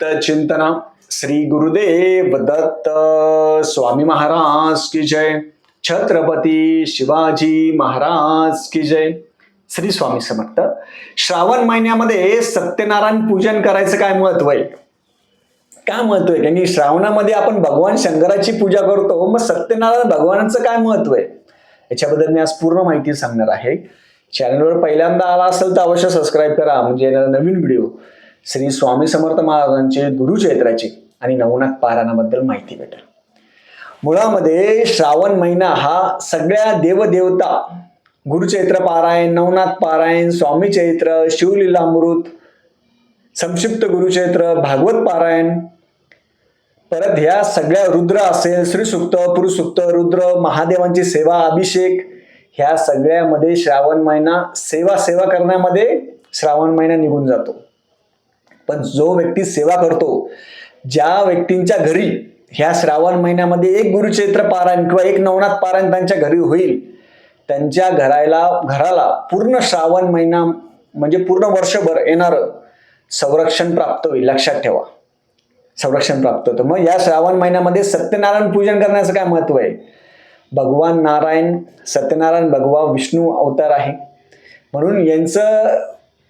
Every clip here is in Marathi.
चिंतना श्री गुरुदेव दत्त स्वामी महाराज की जय. छत्रपती शिवाजी महाराज की जय. श्री स्वामी समर्थ. श्रावण महिन्यामध्ये सत्यनारायण पूजन करायचं काय महत्व आहे? काय महत्व आहे? कारण की श्रावणामध्ये आपण भगवान शंकराची पूजा करतो, मग सत्यनारायण भगवानाचं काय महत्व आहे याच्याबद्दल मी आज पूर्ण माहिती सांगणार आहे. चॅनलवर पहिल्यांदा आला असेल तर अवश्य सबस्क्राईब करा, म्हणजे नवीन व्हिडिओ श्री स्वामी समर्थ महाराजांचे गुरुचैत्राची आणि नवनाथ पारायणाबद्दल माहिती भेटेल. मुळामध्ये श्रावण महिना हा सगळ्या देवदेवता गुरुचैत्र पारायण, नवनाथ पारायण, स्वामी चैत्र, शिवलीलामृत, संक्षिप्त गुरुचैत्र, भागवत पारायण, परत ह्या सगळ्या रुद्र असेल, श्रीसुक्त, पुरुषसुक्त, रुद्र, महादेवांची सेवा, अभिषेक, ह्या सगळ्यामध्ये श्रावण महिना सेवा करण्यामध्ये श्रावण महिना निघून जातो. पण जो व्यक्ती सेवा करतो, ज्या व्यक्तींच्या घरी ह्या श्रावण महिन्यामध्ये एक गुरुचैत्र पारायण किंवा एक नवनाथ पारायण त्यांच्या घरी होईल, त्यांच्या घराला पूर्ण श्रावण महिना म्हणजे पूर्ण वर्षभर येणारं संरक्षण प्राप्त होईल. लक्षात ठेवा, संरक्षण प्राप्त होतं. मग या श्रावण महिन्यामध्ये सत्यनारायण पूजन करण्याचं काय महत्व आहे? भगवान नारायण, सत्यनारायण भगवान विष्णू अवतार आहे, म्हणून यांचं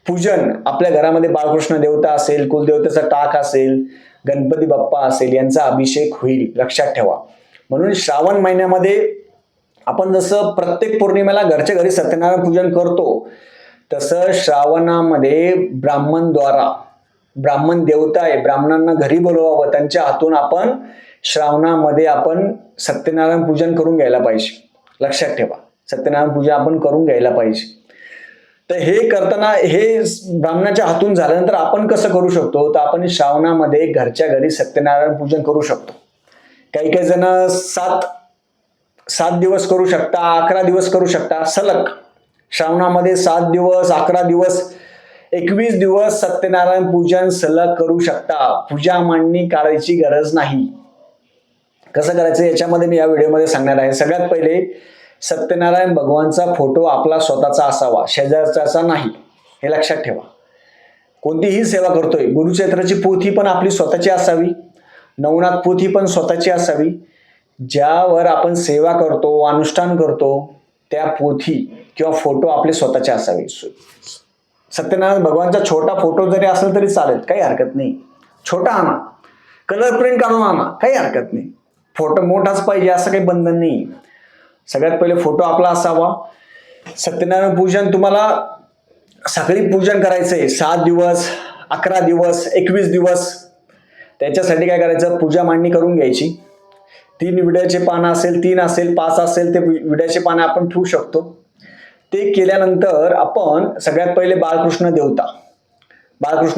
पूजन आपल्या घरामध्ये बाळकृष्ण देवता असेल, कुलदेवतेचा टाक असेल, गणपती बाप्पा असेल, यांचा अभिषेक होईल. लक्षात ठेवा. म्हणून श्रावण महिन्यामध्ये आपण जसं प्रत्येक पौर्णिमेला घरच्या घरी सत्यनारायण पूजन करतो, तसं श्रावणामध्ये ब्राह्मण देवता आहे, ब्राह्मणांना घरी बोलवावं, त्यांच्या हातून आपण श्रावणामध्ये आपण सत्यनारायण पूजन करून घ्यायला पाहिजे. लक्षात ठेवा, सत्यनारायण पूजा आपण करून घ्यायला पाहिजे. तर हे करताना हे ब्राह्मणाच्या हातून झाल्यानंतर आपण कसं करू शकतो? तर आपण श्रावणामध्ये घरच्या घरी सत्यनारायण पूजन करू शकतो. काही जण सात दिवस करू शकता, 11 दिवस करू शकता सलग. श्रावणामध्ये 7 दिवस, 11 दिवस, 21 दिवस सत्यनारायण पूजन सलग करू शकता. पूजा मांडणी काढायची गरज नाही. कसं करायचं याच्यामध्ये मी या व्हिडिओमध्ये सांगणार आहे. सगळ्यात पहिले सत्यनारायण भगवानचा फोटो आपला स्वतःचा असावा, शेजारचा नाही. हे लक्षात ठेवा. कोणतीही सेवा करतोय, गुरुचैत्राची पोथी पण आपली स्वतःची असावी, नवनाथ पोथी पण स्वतःची असावी. ज्यावर आपण सेवा करतो, अनुष्ठान करतो, त्या पोथी किंवा फोटो आपले स्वतःचे असावे. सत्यनारायण भगवानचा छोटा फोटो जरी असेल तरी चालेल, काही हरकत नाही. छोटा आणा, कलर प्रिंट काढून आणा, काही हरकत नाही. फोटो मोठाच पाहिजे असं काही बंधन नाही. सगळ्यात पहिले फोटो आपला असावा. सत्यनारायण पूजन तुम्हाला सगळी पूजन करायचंय, 7 दिवस, 11 दिवस, 21 दिवस. त्याच्यासाठी काय करायचं? पूजा मांडणी करून घ्यायची. 3 विड्याचे पानं असेल, 3 असेल, 5 असेल, ते विड्याचे पानं आपण ठेवू शकतो. ते केल्यानंतर आपण सगळ्यात पहिले बाळकृष्ण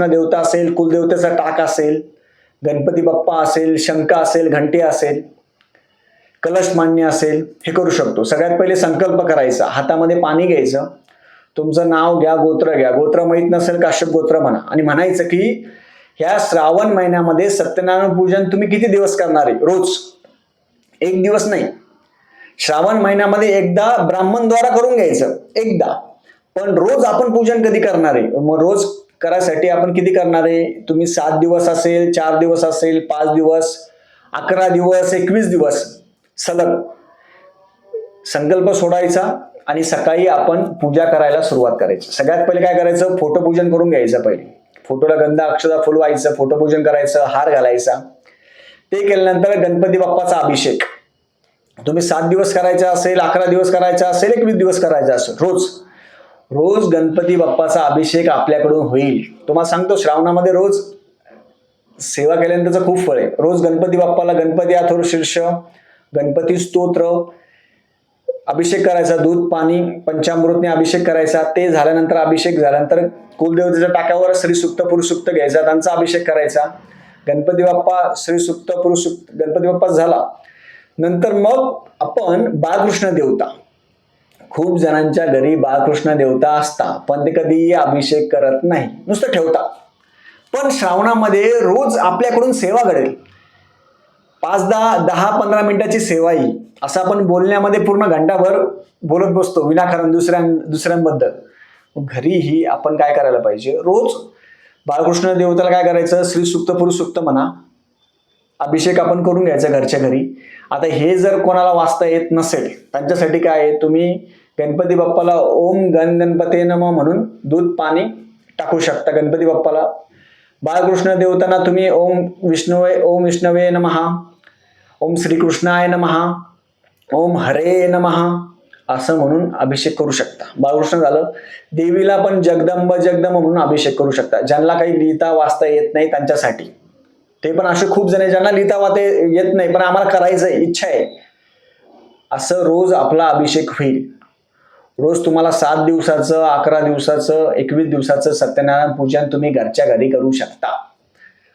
देवता असेल, कुलदेवतेचा टाक असेल, गणपती बाप्पा असेल, शंख असेल, घंटी असेल, कलश मांडणी असेल, हे करू शकतो. सगळ्यात पहिले संकल्प करायचा. हातामध्ये पाणी घ्यायचं, तुमचं नाव घ्या, गोत्र घ्या. गोत्र माहीत नसेल काश्यप गोत्र म्हणा, आणि म्हणायचं की ह्या श्रावण महिन्यामध्ये सत्यनारायण पूजन तुम्ही किती दिवस करणार आहे? रोज. 1 दिवस नाही. श्रावण महिन्यामध्ये एकदा ब्राह्मणद्वारा करून घ्यायचं, एकदा. पण रोज आपण पूजन कधी करणार आहे? मग रोज करायसाठी आपण किती करणार आहे? तुम्ही 7 दिवस असेल, 4 दिवस असेल, 5 दिवस, 11 दिवस, 21 दिवस सलग संकल्प सोडायचा आणि सकाळी आपण पूजा करायला सुरुवात करायची. सगळ्यात पहिले काय करायचं? फोटो पूजन करून घ्यायचं. पहिले फोटोला गंध अक्षता फुलवायचं, फोटो पूजन करायचं, हार घालायचा. ते केल्यानंतर गणपती बाप्पाचा अभिषेक तुम्ही 7 दिवस करायचा असेल, 11 दिवस करायचा असेल, 21 दिवस करायचा असेल, रोज गणपती बाप्पाचा अभिषेक आपल्याकडून होईल. तुम्हाला सांगतो, श्रावणामध्ये रोज सेवा केल्यानंतर खूप फळ आहे. रोज गणपती बाप्पाला गणपती अथर्व शीर्ष, गणपती स्तोत्र, अभिषेक करायचा, दूध पाणी पंचामृतने अभिषेक करायचा. ते झाल्यानंतर अभिषेक झाल्यानंतर कुलदेवतेच्या टाकावर श्रीसुक्त, पुरुषसुक्त घ्यायचा, त्यांचा अभिषेक करायचा. गणपती बाप्पा, श्रीसुक्त, पुरुषसुक्त, गणपती बाप्पा झाला नंतर मग आपण बाळकृष्ण देवता. खूप जणांच्या घरी बाळकृष्ण देवता असता, पण ते कधीही अभिषेक करत नाही, नुसतं ठेवता. पण श्रावणामध्ये रोज आपल्याकडून सेवा घडेल. 10-15 मिनिटाची सेवा येईल. असं आपण बोलण्यामध्ये पूर्ण घंटाभर बोलत बसतो विनाकारण दुसऱ्यांबद्दल. घरीही आपण काय करायला पाहिजे? रोज बाळकृष्ण देवताला काय करायचं, श्री सूक्त पुरुष सूक्त म्हणा, अभिषेक आपण करून घ्यायचा घरच्या घरी. आता हे जर कोणाला वाचता येत नसेल त्यांच्यासाठी काय आहे, तुम्ही गणपती बाप्पाला ओम गण गणपते नमः म्हणून दूध पाणी टाकू शकता गणपती बाप्पाला. बाळकृष्ण देवतांना तुम्ही ओम विष्णवे नमः, ओम श्रीकृष्णाय नमः, ओम हरे नमः असं म्हणून अभिषेक करू शकता. बाळकृष्ण झालं. देवीला पण जगदंब म्हणून अभिषेक करू शकता. ज्यांना काही लिहिता वाचता येत नाही त्यांच्यासाठी. ते पण असे खूप जण ज्यांना लिहिता वाचता येत नाही पण आम्हाला करायचंय, इच्छा आहे, असं रोज आपला अभिषेक होईल. रोज तुम्हाला 7 दिवसाचं, 11 दिवसाचं, 21 दिवसाचं सत्यनारायण पूजन तुम्ही घरच्या घरी करू शकता.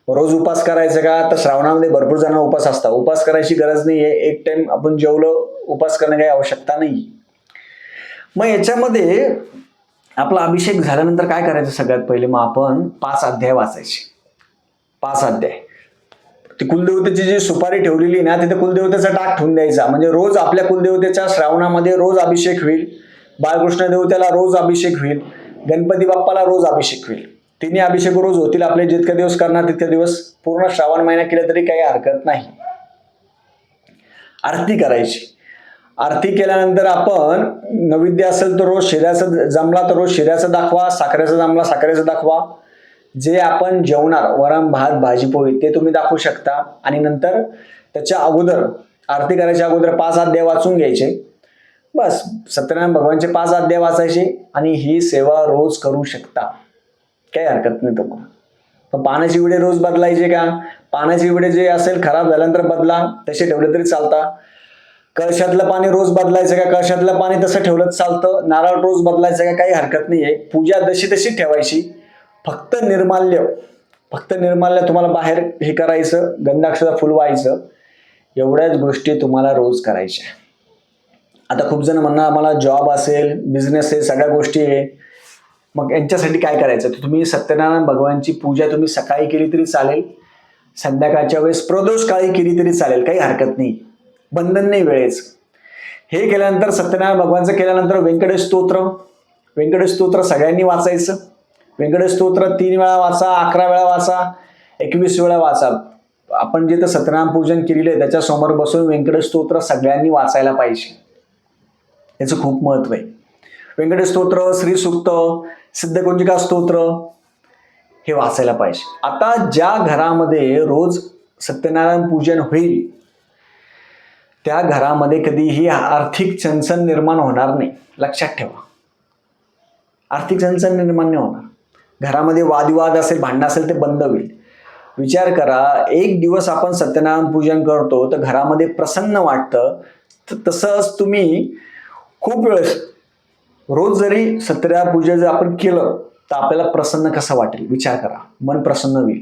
रोज उपास करायचं का, तर श्रावणामध्ये भरपूर जण उपास असतात. उपास करायची गरज नाहीये. एक टाइम आपण जेवलो, उपास करणं काही आवश्यकता नाही. मग याच्यामध्ये आपला अभिषेक झाल्यानंतर काय करायचं, सगळ्यात पहिले मग आपण 5 अध्याय वाचायचे. 5 अध्याय. ती कुलदेवतेची जी सुपारी ठेवलेली ना, तिथे कुलदेवतेचा टाक ठेवून द्यायचा. म्हणजे रोज आपल्या कुलदेवतेच्या श्रावणामध्ये रोज अभिषेक होईल. बाळकृष्ण देवतेला रोज अभिषेक होईल. गणपती बाप्पाला रोज अभिषेक होईल. 3 अभिषेक रोज होतील. आपले जितके दिवस करणार तितके दिवस, पूर्ण श्रावण महिना केले तरी काही हरकत नाही. आरती करायची. आरती केल्यानंतर आपण नैवेद्य असेल तर रोज शिऱ्याचं, जमला तर रोज शिऱ्याचं दाखवा, साखरेचं जमला साखरेचं दाखवा. जे आपण जेवणार वरण भात भाजी पोळी ते तुम्ही दाखवू शकता. आणि नंतर त्याच्या अगोदर, आरती करायच्या अगोदर 5 अध्याय वाचून घ्यायचे. बस सत्यनारायण भगवानचे 5 अध्याय वाचायचे आणि ही सेवा रोज करू शकता, काही हरकत नाही तुम्हाला. पण पाण्याची विडे रोज बदलायचे का, पाण्याची विडे जे असेल खराब झाल्यानंतर बदला, तसे ठेवले तरी चालता. कळशातलं पाणी रोज बदलायचं का, कळशातलं पाणी तसं ठेवलं चालतं. नारळ रोज बदलायचं का, काही हरकत नाहीये. पूजा जशी तशी ठेवायची. फक्त निर्माल्य तुम्हाला बाहेर हे करायचं, गंधाक्षरा फुलवायचं. एवढ्याच गोष्टी तुम्हाला रोज करायच्या. आता खूप जण म्हणणार आम्हाला जॉब असेल, बिझनेस आहे, सगळ्या गोष्टी आहे. मग यांच्यासाठी काय करायचं, तुम्ही सत्यनारायण भगवानची पूजा तुम्ही सकाळी केली तरी चालेल, संध्याकाळच्या वेळेस प्रदोष काळी केली तरी चालेल, काही हरकत नाही. बंधन नाही वेळेच. हे केल्यानंतर सत्यनारायण भगवानचं केल्यानंतर व्यंकटेश स्तोत्र सगळ्यांनी वाचायचं. व्यंकटेश स्तोत्र 3 वेळा वाचा, 11 वेळा वाचा, 21 वेळा वाचा. आपण जिथं सत्यनारायण पूजन केलेलं आहे त्याच्या समोर बसून व्यंकटेश स्तोत्र सगळ्यांनी वाचायला पाहिजे. याचं खूप महत्व आहे. व्यंकटेश स्तोत्र, श्री सूक्त, सिद्धकुंजिका स्तोत्र हे वाचायला पाहिजे. आता ज्या घरामध्ये रोज सत्यनारायण पूजन होईल त्या घरामध्ये कधीही आर्थिक चणचण निर्माण होणार नाही, लक्षात ठेवा. आर्थिक चणचण निर्माण नाही होणार. घरामध्ये वादविवाद असेल, भांडण असेल ते बंद होईल. विचार करा, एक दिवस आपण सत्यनारायण पूजन करतो तर घरामध्ये प्रसन्न वाटतं. तसंच तुम्ही खूप वेळेस रोज जरी सत्यनारायण पूजन जर आपण केलं तर आपल्याला प्रसन्न कसं वाटेल, विचार करा. मन प्रसन्न होईल.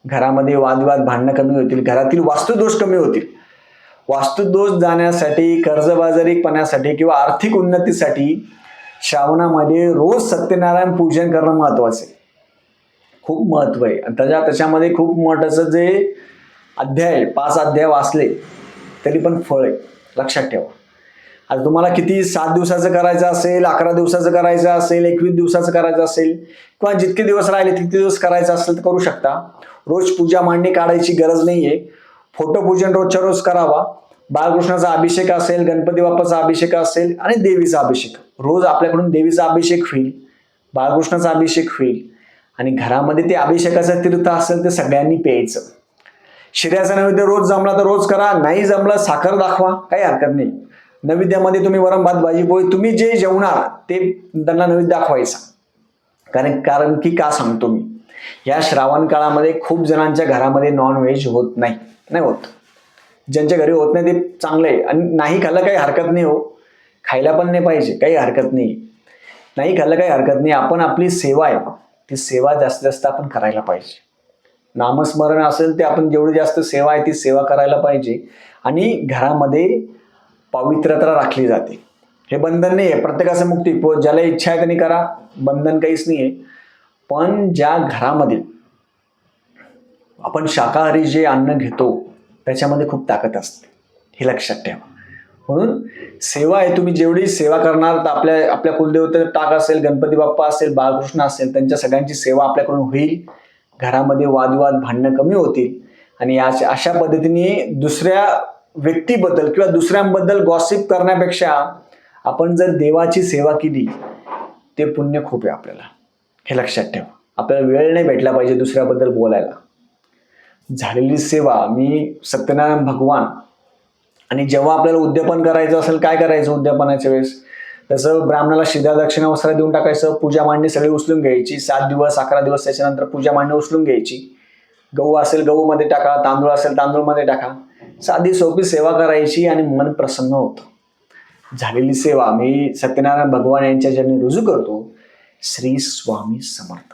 घरामध्ये वादविवाद भांडणं कमी होतील. घरातील वास्तुदोष कमी होतील. वास्तुदोष जाण्यासाठी, कर्जबाजारीपणासाठी किंवा आर्थिक उन्नतीसाठी श्रावणामध्ये रोज सत्यनारायण पूजन करणं महत्वाचं आहे. खूप महत्व आहे. त्याच्यामध्ये खूप मोठंसं जे अध्याय 5 अध्याय वाचले तरी पण फळ आहे, लक्षात ठेवा. आता तुम्हाला किती 7 दिवसाचं करायचं असेल, 11 दिवसाचं करायचं असेल, 21 दिवसाचं करायचं असेल किंवा जितके दिवस राहिले तितके दिवस करायचं असेल तर करू शकता. रोज पूजा मांडणी काढायची गरज नाहीये. फोटो पूजन रोजच्या रोज करावा. बाळकृष्णाचा अभिषेक असेल, गणपती बाप्पाचा अभिषेक असेल आणि देवीचा अभिषेक, रोज आपल्याकडून देवीचा अभिषेक होईल, बाळकृष्णाचा अभिषेक होईल. आणि घरामध्ये ते अभिषेकाचं तीर्थ असेल ते सगळ्यांनी प्यायचं. शिऱ्याचा नैवेद्य रोज जमला तर रोज करा, नाही जमलं साखर दाखवा, काही हरकत नाही. नैवेद्यामध्ये तुम्ही वरण भात भाजी पोळी तुम्ही जे जेवणार ते त्यांना नैवेद्य दाखवायचा. कारण की का सांगतो मी, या श्रावण काळामध्ये खूप जणांच्या घरामध्ये नॉनव्हेज होत नाही होत. ज्यांच्या घरी होत नाही ते चांगलं आहे. आणि नाही खाल्लं काही हरकत नाही हो, खायला पण नाही पाहिजे, काही हरकत नाही. नाही खाल्लं काही हरकत नाही. आपण आपली सेवा आहे ती सेवा जास्तीत जास्त आपण करायला पाहिजे. नामस्मरण असेल ते आपण जेवढी जास्त सेवा आहे ती सेवा करायला पाहिजे. आणि घरामध्ये पवित्रता राखली जाते. हे बंधन नाही आहे, प्रत्येकाचं मुक्ती, ज्याला इच्छा आहे त्यांनी करा, बंधन काहीच नाही आहे. पण ज्या घरामध्ये आपण शाकाहारी जे अन्न घेतो त्याच्यामध्ये खूप ताकद असते, हे लक्षात ठेवा. म्हणून सेवा आहे, तुम्ही जेवढी सेवा करणार तर आपल्या कुलदेवतेचा टाक असेल, गणपती बाप्पा असेल, बाळकृष्ण असेल, त्यांच्या सगळ्यांची सेवा आपल्याकडून होईल. घरामध्ये वादविवाद भांडणं कमी होतील आणि अशा पद्धतीने दुसऱ्या व्यक्तीबद्दल किंवा दुसऱ्यांबद्दल गॉसिप करण्यापेक्षा आपण जर देवाची सेवा केली ते पुण्य खूप आहे आपल्याला. हे लक्षात ठेवा. आपल्याला वेळ नाही भेटला पाहिजे दुसऱ्याबद्दल बोलायला. झालेली सेवा मी सत्यनारायण भगवान आणि जेव्हा आपल्याला उद्यापन करायचं असेल काय करायचं उद्यापनाच्या वेळेस तसं ब्राह्मणाला शिधा दक्षिणा वस्त्र देऊन टाकायचं. पूजा मांडणी सगळी उचलून घ्यायची. 7 दिवस 11 दिवस त्याच्यानंतर पूजा मांडणी उचलून घ्यायची. गहू असेल गहूमध्ये टाका, तांदूळ असेल तांदूळमध्ये टाका. साधी सोपी सेवा करायची आणि मन प्रसन्न होतं. झालेली सेवा मी सत्यनारायण भगवान यांच्या चरणी रुजू करतो. श्री स्वामी समर्थ.